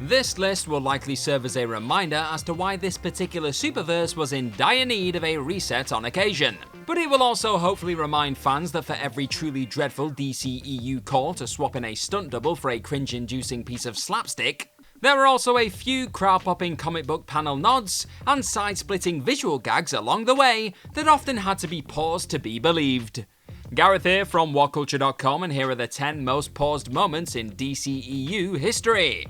This list will likely serve as a reminder as to why this particular superverse was in dire need of a reset on occasion. But it will also hopefully remind fans that for every truly dreadful DCEU call to swap in a stunt double for a cringe-inducing piece of slapstick, there are also a few crowd-popping comic book panel nods and side-splitting visual gags along the way that often had to be paused to be believed. Gareth here from WhatCulture.com, and here are the 10 most paused moments in DCEU history.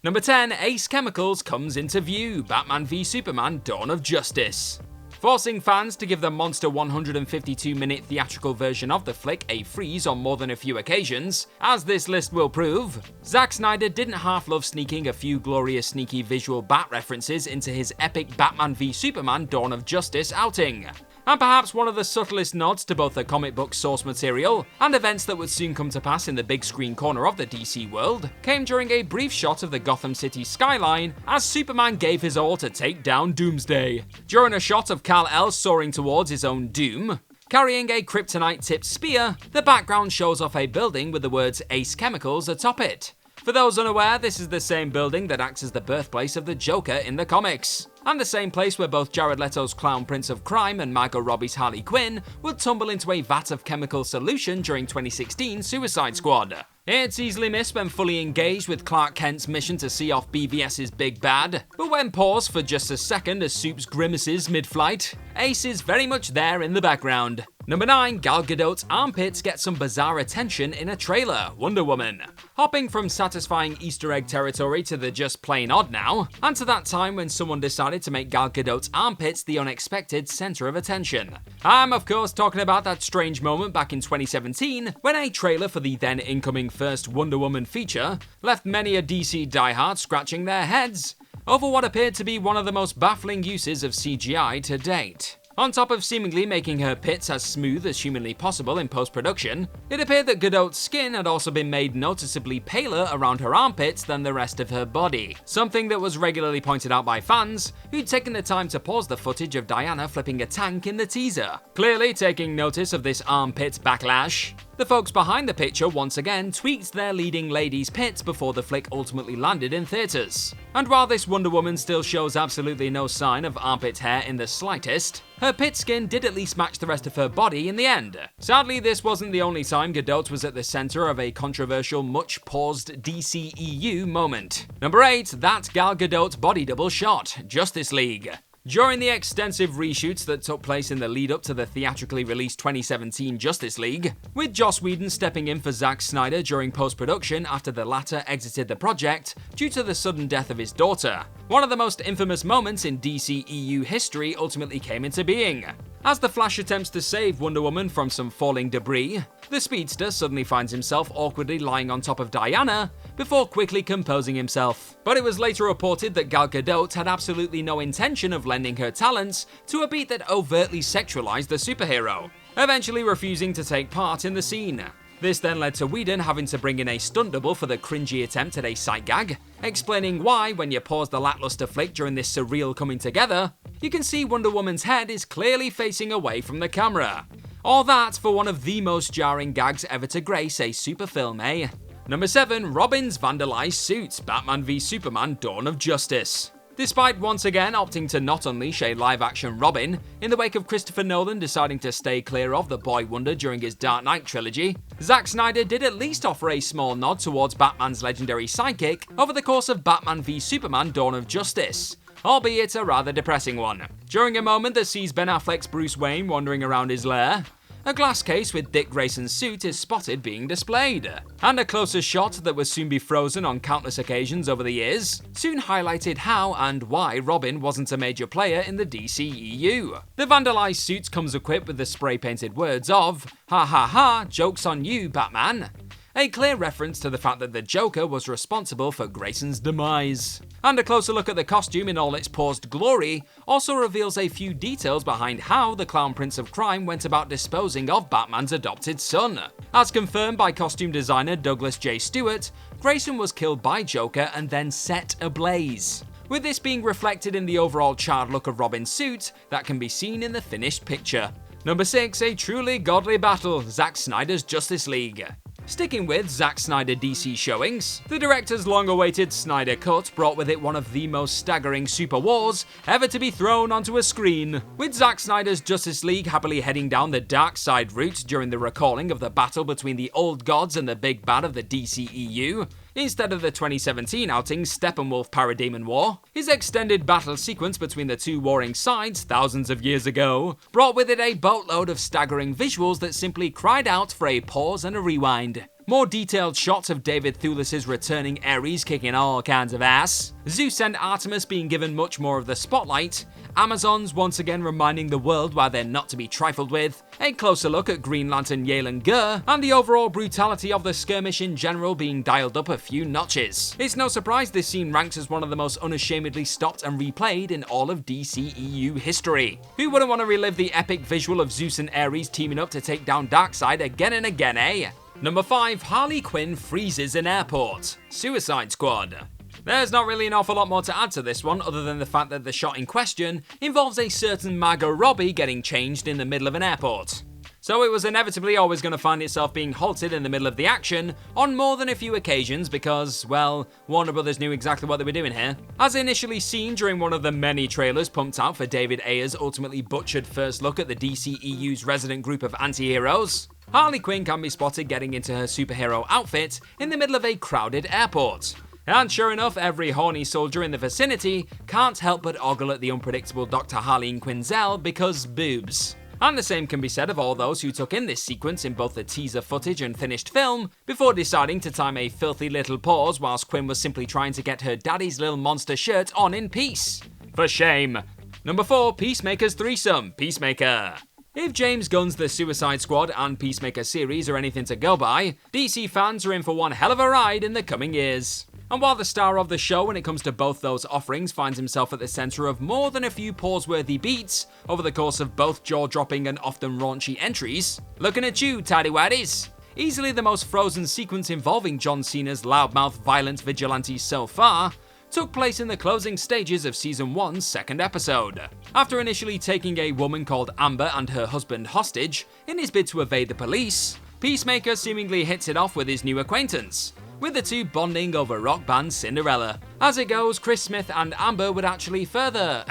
Number 10, Ace Chemicals comes into view, Batman v Superman: Dawn of Justice. Forcing fans to give the monster 152-minute theatrical version of the flick a freeze on more than a few occasions, as this list will prove, Zack Snyder didn't half love sneaking a few glorious sneaky visual Bat references into his epic Batman v Superman: Dawn of Justice outing. And perhaps one of the subtlest nods to both the comic book source material and events that would soon come to pass in the big screen corner of the DC world came during a brief shot of the Gotham City skyline as Superman gave his all to take down Doomsday. During a shot of Kal-El soaring towards his own doom, carrying a kryptonite-tipped spear, the background shows off a building with the words Ace Chemicals atop it. For those unaware, this is the same building that acts as the birthplace of the Joker in the comics, and the same place where both Jared Leto's Clown Prince of Crime and Margot Robbie's Harley Quinn would tumble into a vat of chemical solution during 2016 Suicide Squad. It's easily missed when fully engaged with Clark Kent's mission to see off BVS's big bad, but when paused for just a second as Soup's grimaces mid-flight, Ace is very much there in the background. Number 9, Gal Gadot's armpits get some bizarre attention in a trailer, Wonder Woman. Hopping from satisfying Easter egg territory to the just plain odd now, and to that time when someone decided to make Gal Gadot's armpits the unexpected center of attention. I'm of course talking about that strange moment back in 2017 when a trailer for the then incoming first Wonder Woman feature left many a DC diehard scratching their heads over what appeared to be one of the most baffling uses of CGI to date. On top of seemingly making her pits as smooth as humanly possible in post-production, it appeared that Gadot's skin had also been made noticeably paler around her armpits than the rest of her body, something that was regularly pointed out by fans who'd taken the time to pause the footage of Diana flipping a tank in the teaser. Clearly taking notice of this armpit backlash, the folks behind the picture once again tweaked their leading lady's pits before the flick ultimately landed in theaters. And while this Wonder Woman still shows absolutely no sign of armpit hair in the slightest, her pit skin did at least match the rest of her body in the end. Sadly, this wasn't the only time Gadot was at the center of a controversial, much-paused DCEU moment. Number 8, that Gal Gadot body double shot, Justice League. During the extensive reshoots that took place in the lead-up to the theatrically released 2017 Justice League, with Joss Whedon stepping in for Zack Snyder during post-production after the latter exited the project due to the sudden death of his daughter, one of the most infamous moments in DCEU history ultimately came into being. As the Flash attempts to save Wonder Woman from some falling debris, the speedster suddenly finds himself awkwardly lying on top of Diana before quickly composing himself. But it was later reported that Gal Gadot had absolutely no intention of lending her talents to a beat that overtly sexualized the superhero, eventually refusing to take part in the scene. This then led to Whedon having to bring in a stunt double for the cringy attempt at a sight gag, explaining why, when you pause the lackluster flick during this surreal coming together, you can see Wonder Woman's head is clearly facing away from the camera. All that for one of the most jarring gags ever to grace a super film, eh? Number 7, Robin's vandalized suit, Batman v Superman: Dawn of Justice. Despite once again opting to not unleash a live-action Robin, in the wake of Christopher Nolan deciding to stay clear of the Boy Wonder during his Dark Knight trilogy, Zack Snyder did at least offer a small nod towards Batman's legendary sidekick over the course of Batman v Superman: Dawn of Justice, albeit a rather depressing one. During a moment that sees Ben Affleck's Bruce Wayne wandering around his lair, a glass case with Dick Grayson's suit is spotted being displayed, and a closer shot that would soon be frozen on countless occasions over the years soon highlighted how and why Robin wasn't a major player in the DCEU. The vandalized suit comes equipped with the spray-painted words of, "Ha ha ha, joke's on you, Batman," a clear reference to the fact that the Joker was responsible for Grayson's demise. And a closer look at the costume in all its paused glory also reveals a few details behind how the Clown Prince of Crime went about disposing of Batman's adopted son. As confirmed by costume designer Douglas J. Stewart, Grayson was killed by Joker and then set ablaze, with this being reflected in the overall charred look of Robin's suit that can be seen in the finished picture. Number 6, a truly godly battle, Zack Snyder's Justice League. Sticking with Zack Snyder DC showings, the director's long-awaited Snyder Cut brought with it one of the most staggering super wars ever to be thrown onto a screen, with Zack Snyder's Justice League happily heading down the dark side route during the recalling of the battle between the old gods and the big bad of the DCEU, instead of the 2017 outing Steppenwolf Parademon War. His extended battle sequence between the two warring sides thousands of years ago brought with it a boatload of staggering visuals that simply cried out for a pause and a rewind. More detailed shots of David Thewlis's returning Ares kicking all kinds of ass, Zeus and Artemis being given much more of the spotlight, Amazons once again reminding the world why they're not to be trifled with, a closer look at Green Lantern Yalen Gur, and the overall brutality of the skirmish in general being dialed up a few notches. It's no surprise this scene ranks as one of the most unashamedly stopped and replayed in all of DCEU history. Who wouldn't want to relive the epic visual of Zeus and Ares teaming up to take down Darkseid again and again, eh? Number 5. Harley Quinn freezes an airport. Suicide Squad. There's not really an awful lot more to add to this one other than the fact that the shot in question involves a certain Margot Robbie getting changed in the middle of an airport. So it was inevitably always going to find itself being halted in the middle of the action on more than a few occasions because, well, Warner Brothers knew exactly what they were doing here. As initially seen during one of the many trailers pumped out for David Ayer's ultimately butchered first look at the DCEU's resident group of anti-heroes, Harley Quinn can be spotted getting into her superhero outfit in the middle of a crowded airport. And sure enough, every horny soldier in the vicinity can't help but ogle at the unpredictable Dr. Harleen Quinzel because boobs. And the same can be said of all those who took in this sequence in both the teaser footage and finished film, before deciding to time a filthy little pause whilst Quinn was simply trying to get her daddy's little monster shirt on in peace. For shame. Number 4. Peacemaker's Threesome, Peacemaker. If James Gunn's The Suicide Squad and Peacemaker series are anything to go by, DC fans are in for one hell of a ride in the coming years. And while the star of the show when it comes to both those offerings finds himself at the centre of more than a few pause-worthy beats over the course of both jaw-dropping and often raunchy entries, looking at you, tidy whities. Easily the most frozen sequence involving John Cena's loudmouth violent vigilantes so far took place in the closing stages of Season 1's second episode. After initially taking a woman called Amber and her husband hostage in his bid to evade the police, Peacemaker seemingly hits it off with his new acquaintance, with the two bonding over rock band Cinderella. As it goes, Chris Smith and Amber would actually further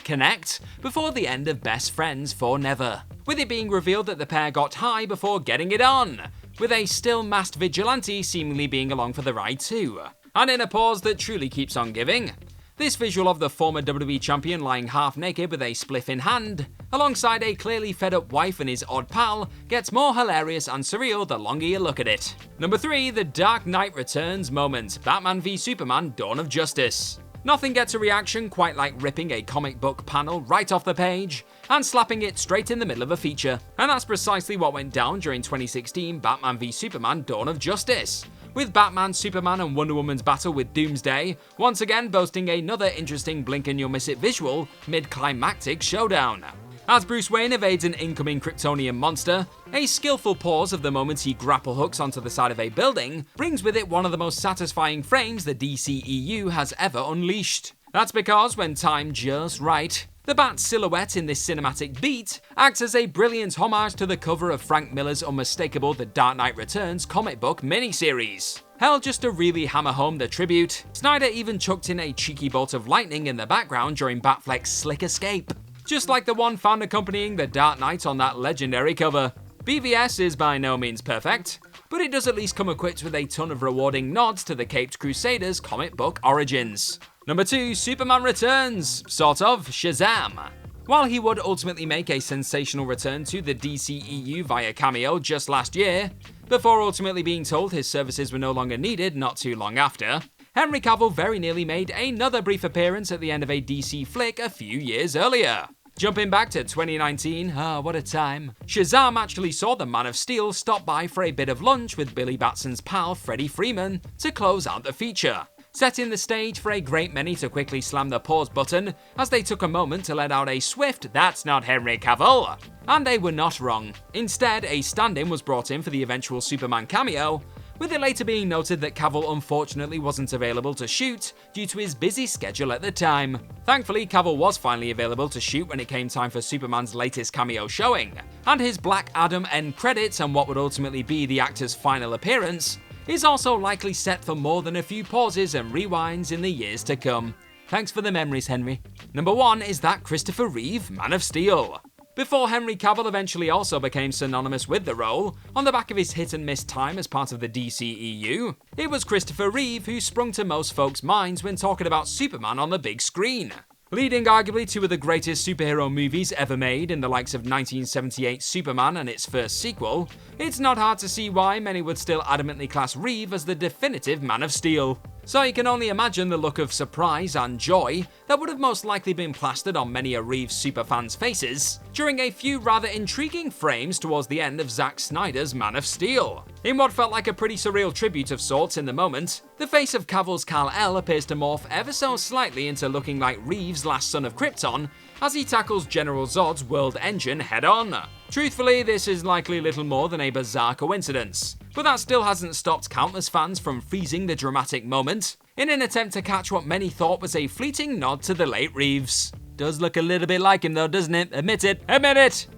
connect before the end of Best Friends for Never, with it being revealed that the pair got high before getting it on, with a still masked vigilante seemingly being along for the ride too. And in a pause that truly keeps on giving, this visual of the former WWE champion lying half naked with a spliff in hand, alongside a clearly fed up wife and his odd pal, gets more hilarious and surreal the longer you look at it. Number 3. The Dark Knight Returns moment, Batman v Superman Dawn of Justice. Nothing gets a reaction quite like ripping a comic book panel right off the page and slapping it straight in the middle of a feature. And that's precisely what went down during 2016 Batman v Superman Dawn of Justice, with Batman, Superman and Wonder Woman's battle with Doomsday once again boasting another interesting blink and you'll miss it visual mid-climactic showdown. As Bruce Wayne evades an incoming Kryptonian monster, a skillful pause of the moment he grapple hooks onto the side of a building brings with it one of the most satisfying frames the DCEU has ever unleashed. That's because when timed just right, the Bat's silhouette in this cinematic beat acts as a brilliant homage to the cover of Frank Miller's unmistakable The Dark Knight Returns comic book miniseries. Hell, just to really hammer home the tribute, Snyder even chucked in a cheeky bolt of lightning in the background during Batfleck's slick escape, just like the one found accompanying The Dark Knight on that legendary cover. BVS is by no means perfect, but it does at least come equipped with a ton of rewarding nods to the Caped Crusaders comic book origins. Number 2. Superman Returns, sort of, Shazam. While he would ultimately make a sensational return to the DCEU via cameo just last year, before ultimately being told his services were no longer needed not too long after, Henry Cavill very nearly made another brief appearance at the end of a DC flick a few years earlier. Jumping back to 2019, what a time, Shazam actually saw the Man of Steel stop by for a bit of lunch with Billy Batson's pal Freddie Freeman to close out the feature, setting the stage for a great many to quickly slam the pause button as they took a moment to let out a swift "That's not Henry Cavill." And they were not wrong. Instead, a stand-in was brought in for the eventual Superman cameo, with it later being noted that Cavill unfortunately wasn't available to shoot due to his busy schedule at the time. Thankfully, Cavill was finally available to shoot when it came time for Superman's latest cameo showing, and his Black Adam end credits and what would ultimately be the actor's final appearance is also likely set for more than a few pauses and rewinds in the years to come. Thanks for the memories, Henry. Number 1 is that Christopher Reeve, Man of Steel. Before Henry Cavill eventually also became synonymous with the role, on the back of his hit-and-miss time as part of the DCEU, it was Christopher Reeve who sprung to most folks' minds when talking about Superman on the big screen. Leading arguably two of the greatest superhero movies ever made in the likes of 1978's Superman and its first sequel, it's not hard to see why many would still adamantly class Reeve as the definitive Man of Steel. So you can only imagine the look of surprise and joy that would have most likely been plastered on many a Reeve superfans' faces during a few rather intriguing frames towards the end of Zack Snyder's Man of Steel. In what felt like a pretty surreal tribute of sorts in the moment, the face of Cavill's Kal-El appears to morph ever so slightly into looking like Reeve's last son of Krypton as he tackles General Zod's world engine head-on. Truthfully, this is likely little more than a bizarre coincidence, but that still hasn't stopped countless fans from freezing the dramatic moment in an attempt to catch what many thought was a fleeting nod to the late Reeves. Does look a little bit like him though, doesn't it? Admit it, admit it!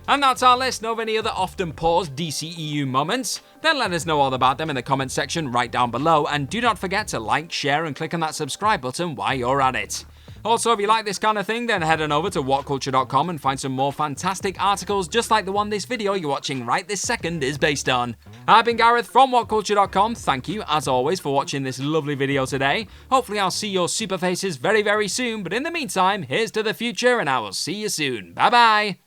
And that's our list. Know of any other often paused DCEU moments? Then let us know all about them in the comment section right down below, and do not forget to like, share and click on that subscribe button while you're at it. Also, if you like this kind of thing, then head on over to whatculture.com and find some more fantastic articles just like the one this video you're watching right this second is based on. I've been Gareth from whatculture.com. Thank you, as always, for watching this lovely video today. Hopefully I'll see your super faces very, very soon, but in the meantime, here's to the future and I will see you soon. Bye bye!